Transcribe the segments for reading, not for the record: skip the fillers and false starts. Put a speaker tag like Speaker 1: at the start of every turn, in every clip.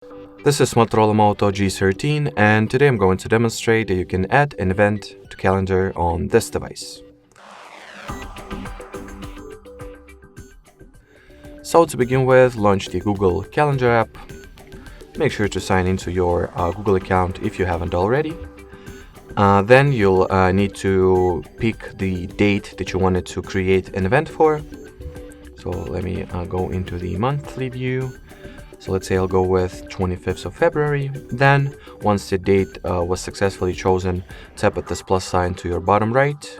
Speaker 1: This is MOTOROLA Moto G13, and today I'm going to demonstrate that you can add an event to calendar on this device. So to begin with, launch the Google Calendar app. Make sure to sign into your Google account if you haven't already. Then you'll need to pick the date that you wanted to create an event for. So let me go into the monthly view. So let's say I'll go with 25th of February. Then, once the date was successfully chosen, tap at this plus sign to your bottom right.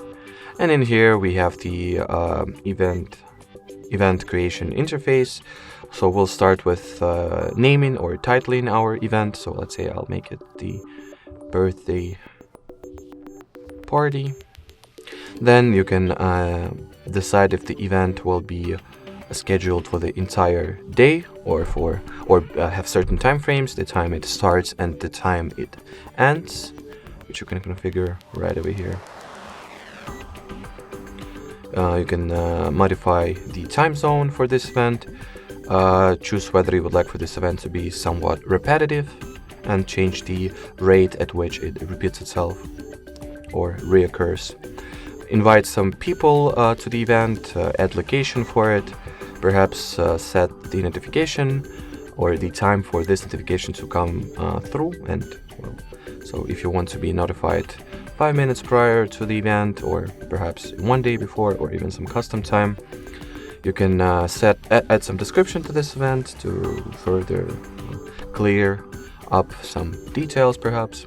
Speaker 1: And in here we have the event creation interface. So we'll start with naming or titling our event. So let's say I'll make it the birthday party. Then you can decide if the event will be scheduled for the entire day or have certain time frames, the time it starts and the time it ends, which you can configure right over here. You can modify the time zone for this event, choose whether you would like for this event to be somewhat repetitive, and change the rate at which it repeats itself or reoccurs. Invite some people to the event, add location for it, perhaps set the notification or the time for this notification to come through. And well, so if you want to be notified 5 minutes prior to the event, or perhaps 1 day before, or even some custom time, you can add some description to this event to further clear up some details, perhaps.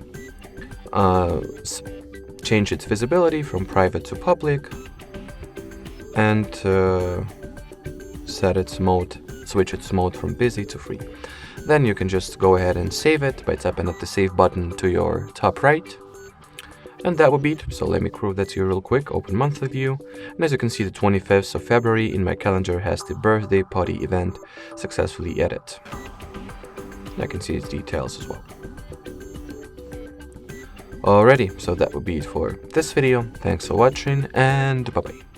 Speaker 1: Change its visibility from private to public, and switch its mode from busy to free. Then you can just go ahead and save it by tapping at the save button to your top right. And that would be it. So let me prove that to you real quick. Open monthly view. And as you can see, the 25th of February in my calendar has the birthday party event successfully added. I can see its details as well. Alrighty, so that would be it for this video. Thanks for watching, and bye-bye.